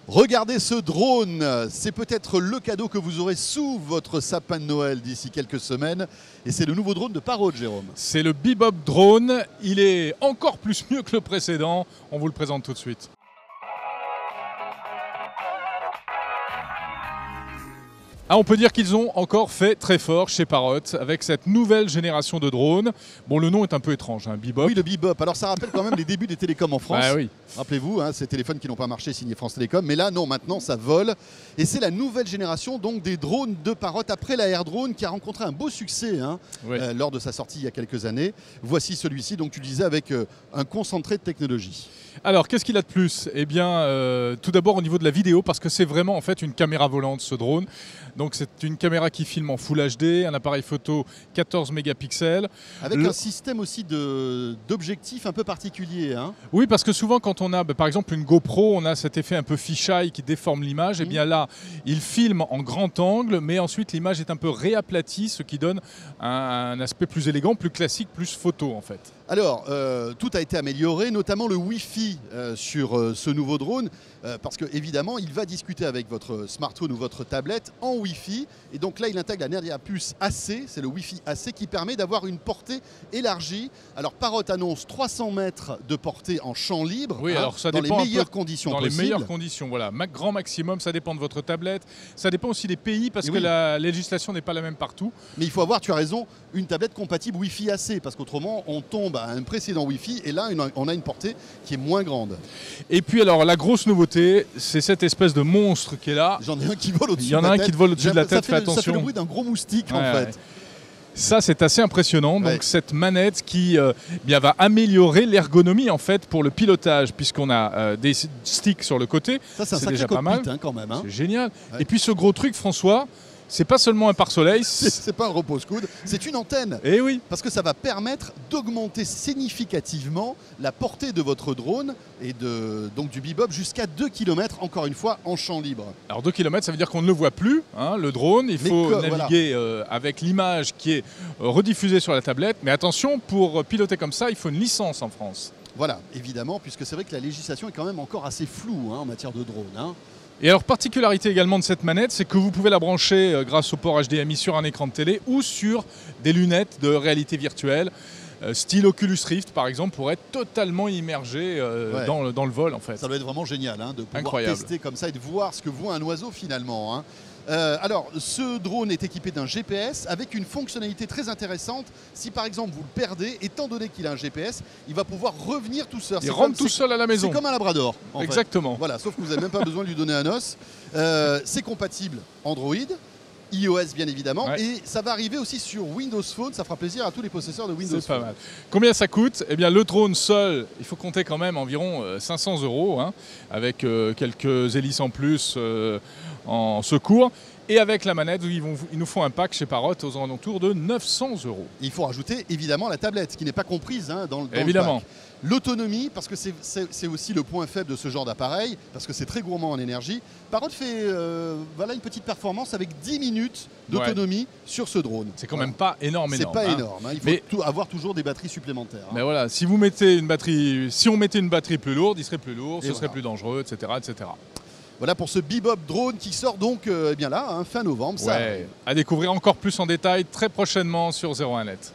Regardez ce drone, c'est peut-être le cadeau que vous aurez sous votre sapin de Noël d'ici quelques semaines. Et c'est le nouveau drone de Parrot, Jérôme. C'est le Bebop Drone, il est encore plus mieux que le précédent, on vous le présente tout de suite. Ah, on peut dire qu'ils ont encore fait très fort chez Parrot avec cette nouvelle génération de drones. Bon, le nom est un peu étrange, hein, Bebop. Oui, le Bebop. Alors ça rappelle quand même les débuts des télécoms en France. Ah oui. Rappelez-vous, hein, ces téléphones qui n'ont pas marché signés France Télécom. Mais là, non, maintenant, ça vole. Et c'est la nouvelle génération donc des drones de Parrot après la Air Drone qui a rencontré un beau succès Oui. lors de sa sortie il y a quelques années. Voici celui-ci, donc tu le disais, avec un concentré de technologie. Alors, qu'est-ce qu'il a de plus? Eh bien, tout d'abord au niveau de la vidéo, parce que c'est vraiment en fait une caméra volante, ce drone. Donc, c'est une caméra qui filme en Full HD, un appareil photo 14 mégapixels. Avec un système aussi d'objectifs un peu particulier. Hein. Oui, parce que souvent, quand on a, par exemple, une GoPro, on a cet effet un peu fisheye qui déforme l'image. Et bien là, il filme en grand angle, mais ensuite l'image est un peu réaplatie, ce qui donne un aspect plus élégant, plus classique, plus photo en fait. Alors, tout a été amélioré, notamment le Wi-Fi sur ce nouveau drone, parce que évidemment, il va discuter avec votre smartphone ou votre tablette en Wi-Fi. Et donc là, il intègre la dernière puce AC, c'est le Wi-Fi AC, qui permet d'avoir une portée élargie. Alors, Parrot annonce 300 mètres de portée en champ libre, oui, alors ça dans dépend les meilleures conditions dans possibles. les meilleures conditions, voilà. Grand maximum, ça dépend de votre tablette. Ça dépend aussi des pays, parce que la législation n'est pas la même partout. Mais il faut avoir, tu as raison, une tablette compatible Wi-Fi AC, parce qu'autrement, on tombe à un précédent Wi-Fi et là on a une portée qui est moins grande. Et puis alors la grosse nouveauté, c'est cette espèce de monstre qui est là. J'en ai un qui vole au-dessus de la tête. Il y en a un qui vole au-dessus de la tête, fais attention. Ça fait le bruit d'un gros moustique en fait. Ouais. Ça c'est assez impressionnant, donc cette manette qui va améliorer l'ergonomie en fait pour le pilotage, puisqu'on a des sticks sur le côté. Ça c'est déjà pas mal, quand même. Hein. C'est génial. Ouais. Et puis ce gros truc, François, c'est pas seulement un pare-soleil. C'est pas un repose-coude, c'est une antenne. Et oui. Parce que ça va permettre d'augmenter significativement la portée de votre drone et donc du Bebop jusqu'à 2 km, encore une fois, en champ libre. Alors 2 km, ça veut dire qu'on ne le voit plus, hein, le drone. Il faut naviguer avec l'image qui est rediffusée sur la tablette. Mais attention, pour piloter comme ça, il faut une licence en France. Voilà, évidemment, puisque c'est vrai que la législation est quand même encore assez floue en matière de drone. Hein. Et alors, particularité également de cette manette, c'est que vous pouvez la brancher grâce au port HDMI sur un écran de télé ou sur des lunettes de réalité virtuelle, style Oculus Rift par exemple, pour être totalement immergé dans le vol en fait. Ça doit être vraiment génial de pouvoir tester comme ça et de voir ce que voit un oiseau finalement. Hein. Alors, ce drone est équipé d'un GPS avec une fonctionnalité très intéressante. Si par exemple vous le perdez, étant donné qu'il a un GPS, il va pouvoir revenir tout seul. Il rentre tout seul à la maison. C'est comme un labrador. Exactement. Voilà, sauf que vous n'avez même pas besoin de lui donner un os. C'est compatible Android, iOS bien évidemment, et ça va arriver aussi sur Windows Phone. Ça fera plaisir à tous les possesseurs de Windows Phone. C'est pas mal. Combien ça coûte? Eh bien, le drone seul, il faut compter quand même environ 500 €, hein, avec quelques hélices en plus en secours. Et avec la manette, ils nous font un pack chez Parrot aux alentours de 900 €. Il faut rajouter évidemment la tablette, qui n'est pas comprise dans le pack. L'autonomie, parce que c'est aussi le point faible de ce genre d'appareil, parce que c'est très gourmand en énergie. Parrot fait une petite performance avec 10 minutes d'autonomie sur ce drone. C'est quand même pas énorme. C'est pas énorme. Il faut avoir toujours des batteries supplémentaires. Mais voilà, si on mettait une batterie plus lourde, il serait plus lourd, ce serait plus dangereux, etc., etc. Voilà pour ce Bebop Drone qui sort donc fin novembre. À découvrir encore plus en détail très prochainement sur 01net.